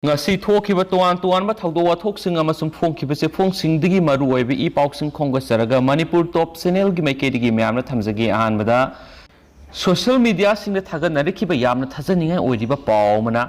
ngasi thokiba toan toan ba thawdo wathok sing amasum phongkiba se phong sing digi maru oibe I pauk sing khongga saraga Manipur top channel gi maike digi myamna thamjagi ahan bada social media sing da thaga narikiba yamna thajaningai oidiba pawmana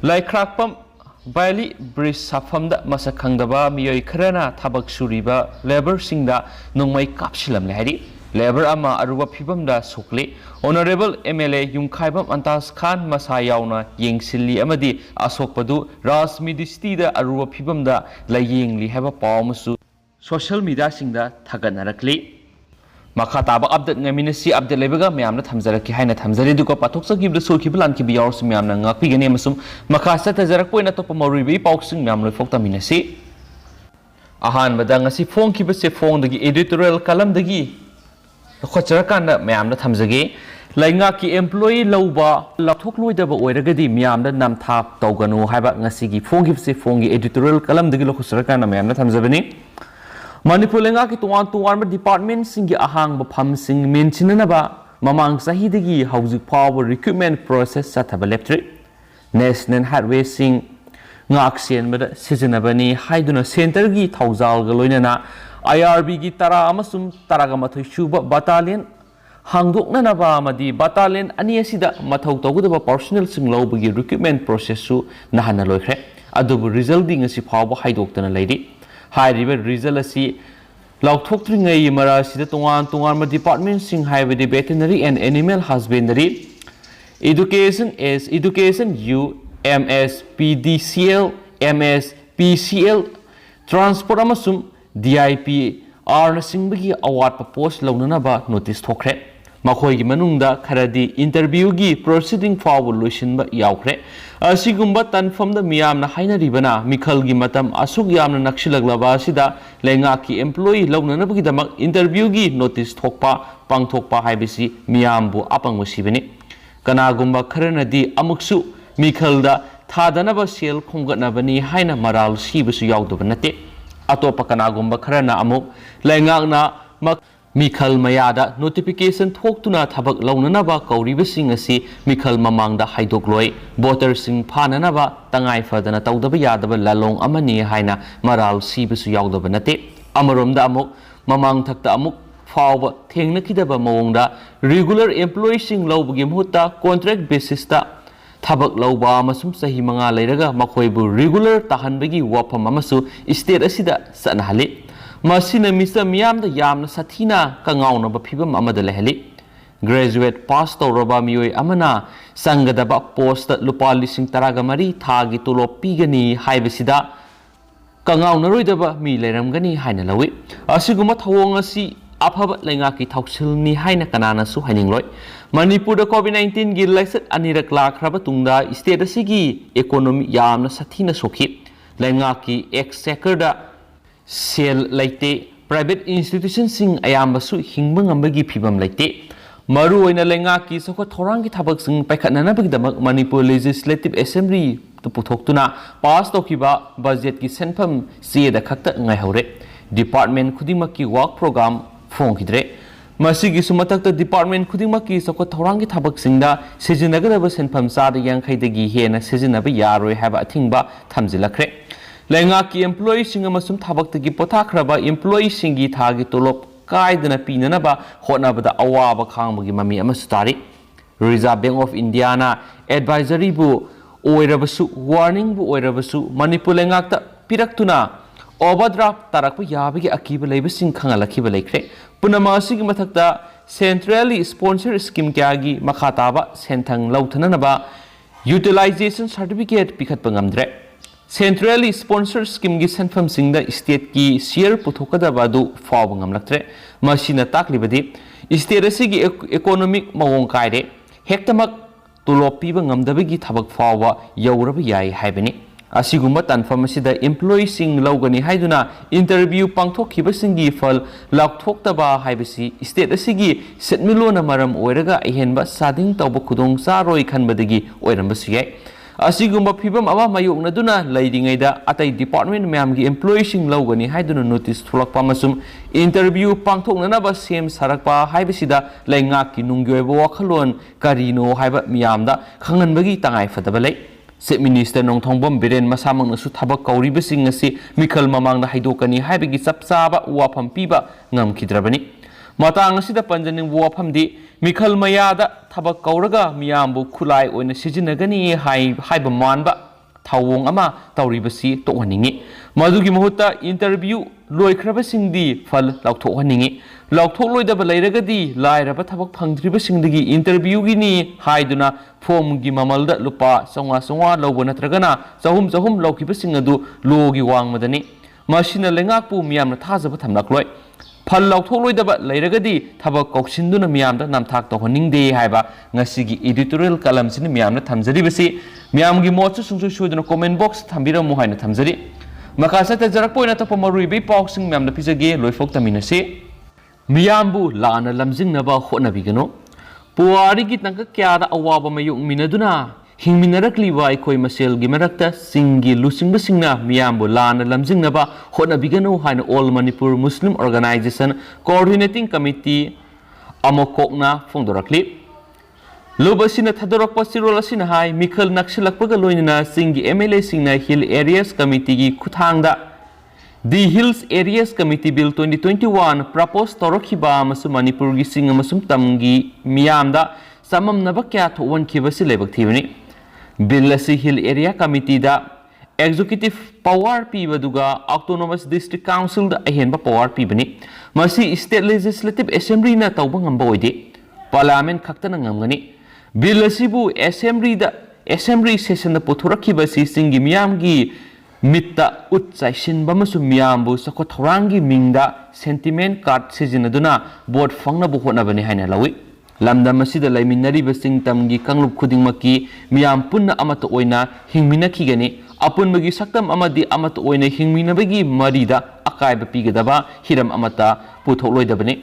laikrakpam Bali bridge safam da masa khangdaba miyoi kharana thabak suriba labor sing da nongmai kapsilam le hari labor ama aruba phibam da sokle honorable MLA Yumkhaibam Antas Khan masa yauna yengsilli amadi asokpadu Rasmidisty da aruba phibam da layengli haba pawmasu social media sing da thaganarakli makha taba update ngaminasi update lebaga myamna thamjaraki haina thamjari duko pathoksa gibda sulki plan ki biyawrs myamna ngakpi gane masum makha sata jarak poina to pamoribi pauksing myam loi fokta minasi ahan badang asi phone ki base phone dagi editorial kalam dagi khochara kanda myamna thamjage lainga ki employee loba lathok loidaba oiragadi myamna namthak Touganu haiba ngasi gi phone ki base phone gi editorial kalam dagi khochara kanda myamna thamjabani Manipur lenga ki tuan department singi ahang ba pham sing mentionaba mamang sahi dagi haujuk power recruitment process sathaba leptri national highway sing ngak sian bada sijanabani haiduna center gi thaujal ga loinana IRB gi tara amasum taraga mathoi shuba battalion hangdokna naba amadi battalion ani asida mathau togudaba personnel sing lobagi recruitment process su nahana loikhre adubu result ding asi phawba haidoktana leidi hairiba result asi laothokringai mara sida tongan department sing haibadi veterinary and animal husbandry education is education U MS PDCL MS PCL transport amasum DIP R singbagi award post launanaba notice thokre makhoi gi manungda kharadi interview gi proceeding forward lotion ba yaukre asigumba tanfam da miyam na haina ribana mikhal gi matam asuk yamna nakshilaglaba asida lenga ki employee launana bagi damak interview gi notice thokpa pangthokpa haibisi miyam bu apang musibani kana gumba kharanadi amuksu mikhal da thadana ba sel khonggatna bani haina maral sibisu yaudaba nate atopa kana gumba kharana amuk lenga na Mikhal mayada notification thoktuna thabak launanaba kauribasing asi mikhal mamangda haidokloi voter sing phananaba tangai fadana tawdaba yadaba lalong amani haina maral sibisu yaudaba nate amaromda amuk mamang thakta amuk fawba thengnakidaba mawongda regular employee sing lawbagi muhutta contract basis ta thabak lawba amasum sahi manga leiraga makhoibu regular tahanbagi wafam amasu state asida sanahali masina misa miyam da yamna sathina kangauna ba phibam amada lehali graduate pass tawraba miyoi amana sangadaba post lupa lising taraga mari thagi tolop pigani haibasida kangauna roidaba mi leiramgani haina lawi asiguma thawong asi afaba lenga ki thausilni haina kanana su hainingloi Manipur da COVID-19 gi laisat anirak lakhraba tungda state asigi economy yamna sathina sokhi lenga ki exchequer da sel laite private institutions sing ayambasu hingba ngambagi phibam laite maru oina lenga ki sokho thorang ki thabak sing paikhatnana bagi damak Manipur Legislative Assembly to puthoktuna pass tokiba budget ki senpham se da khakta ngai hore department khudimak ki work program phongkidre masigi sumatakta department khudimak ki sokho thorang ki thabak singda sijinagadaba senpham sa da yang khaidagi hena sijinaba yaroi haba athingba thamjilakre lenga ki employee singa masum thabak tagi pothakraba employee singi thagi tolop kaidana pinanaba hotnabada awaba khangmagi mami amasutari Reserve Bank of India na advisory bu oirabasu warning bu oirabasu Manipur lenga ta piraktuna overdraft tarakpa yabagi akiba leibasing khangalakhiba leikre punama asigi mathakta centrally sponsored scheme kyagi makhataba senthang lauthananaba utilization certificate pikhatpa ngamdre Centrally sponsored scheme gi senfam singda state ki share puthokadaba du faw ngamlaktre masina taklibadi state asigi economic mawong kaide hektamak tulop piba ngamdabagi thabak fawa yauraba yai haibani asigumba tanfam asida employee sing lawgani haiduna interview pangthokhiba singi fal lakthoktaba haibasi state asigi setmilona maram oiraga ihenba sading tawba khudong charoi khanbadagi oirambasi yai asigumba phibam aba mayokna duna leidingaida atai department myam gi employee sing lawgani haiduna notice thulakpa masum interview pangthokna ba sem sarakpa haibasida lainga ki nungyoibo wakhalon karino haiba miyamda khanganbagi tangai fadaba lei Chief Minister Nongthongbam Biren masamangnasu thabak kauribasing asi mikhal mamangda haidokani haibagi chapchaba wafam piba ngamkidrabani matang asida panjaning wafamdi mikhal mayada thabak kauraga miyambu khulai oina sijinagani haiba manba thawong ama tauribasi tohaningi madugi mahutta interview loikrabasingdi fal lauthohaningi lautthok loidaba leiragadi lairaba thabak phangdribasingdagi interview gini haiduna form gi mamalda lupa songwa lobo natragana chahum laukibasing adu logi wangmadani masina lengakpu miyamna thajaba thamlakloi phal lautthok loidaba leiragadi thabak koksinduna miyamda namthak tohaningde haiba ngasigi editorial column sin miyamna thamjaribasi miyamgi motsu sungsu suduna comment box thambiramu haina thamjari makasata jarakpoina topa marui pausing miyamda pijage loifok taminase miyambu lana lamjingnaba hotnabigano puari gi tangka kyada awaba mayung minaduna hingminarakliba aikoi maselgi marakta singi lusingbasingna miyambu lana lamjingnaba hotnabigano haina All Manipur Muslim Organization Coordinating Committee amokokna fongdorakli lobasina thadorakpa sirol asina hai mikhal naksilakpaga loinana singi MLA singna Hill Areas Committee gi khuthangda The Hills Areas Committee Bill 2021 proposed Torokhiba Masu Manipur gi sing amasum tamgi miyamda samamnaba kya thowan khibasi lebak thibani bill asi Hill Area Committee da executive power pibaduga Autonomous District Council da ahenba power pibani masi State Legislative Assembly na tawba ngamba oide Parliament khaktana ngamgani bill asibu Assembly session da pothorakhibasi singi miyamgi mitta utsaishin bamasu miyambu sako thorangi mingda sentiment card sijinaduna board fangna bu hotnabani haina lawi lamda masida laiminari basing tamgi kanglup khudingmaki miyam punna amata oina hingminakhigani apunbagi saktam amadi amata oina hingminabagi marida akaiba pigadaba hiram amata putholloidabani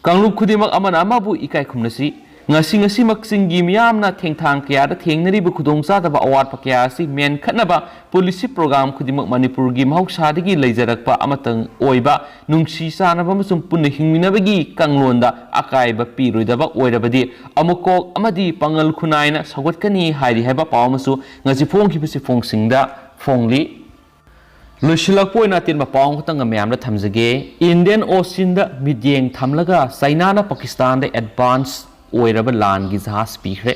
kanglup khudimak amana amabu ikai khumnasi ngasi maksingi miyamna thengthang kya da thengnari bu khudong sa da awat pakya si men khatnaba policy program khudimak Manipur gi mahausa dagi leijarakpa amatang oiba nungsi sanaba masum punna hingminabagi kanglonda akaiba piroidaba oirabadi amukok amadi pangal khunaina sagotkani hairi haiba pawmasu ngasi phongkhibasi phongsingda phongli Lushilakpoina tin mapang khutang miyamda thamjage Indian Ocean da midyeng thamlaga China na Pakistan da advance oiraba lan gi jahas pikre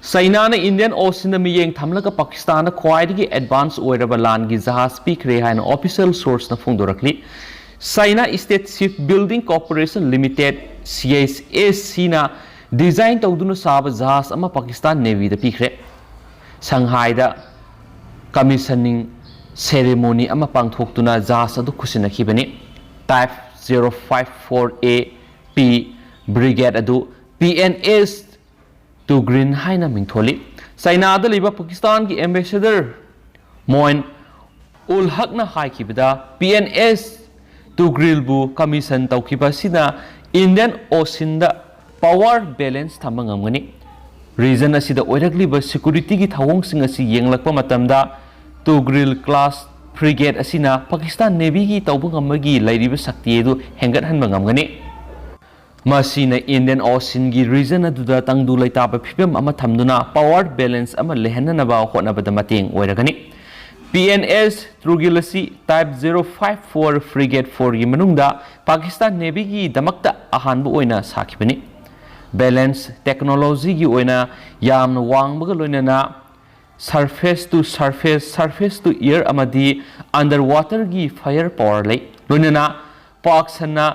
China na Indian Ocean da miyeng thamlaga Pakistan da khwaidigi advance oiraba lan gi jahas pikre haina official source na phongdorakli China State Shipbuilding Corporation Limited CSAC na design tawduna saba jahas ama Pakistan Navy da pikre Shanghai da commissioning ceremony ama pangthoktuna jahas adu khusinakhibani type 054A P brigade adu PNS to Green haina mingtholi China da liba Pakistan ki ambassador Moin ul hakna haikibada PNS to grill bu commission tawkiba sina Indian Ocean da power balance thamangamgani reason asida oirakliba security gi thawong sing asi yenglakpa matamda to grill class frigate asina Pakistan Navy gi tawbangamagi lairiba sakti edu hengat hanbangamgani masina Indian Ocean gi region aduda tangdu laitaba phibam ama thamduna power balance ama lehananaba hotnabada mateng oiragani PNS Trugilasi type 054 frigate 4 gi manungda Pakistan Navy gi damakta ahanbu oina sakhibani balance technology gi oina yamna wangbaga loinana surface to air amadi underwater gi fire power lay loinana paksana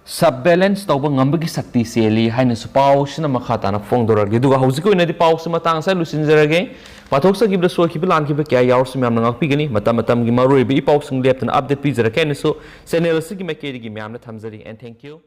subbalance tawba ngambagi sakti seli haina su paw sina makhata na phongdoragi duga hojiko inadi paw su matang sa lusinjarage pathoksa gibla so ki bilan ki ba kya yaur su myam ngak pigani matam gi maroi bi paw sung leptan update pi jara ken so channel su gi makeri gi myam na thamjari and thank you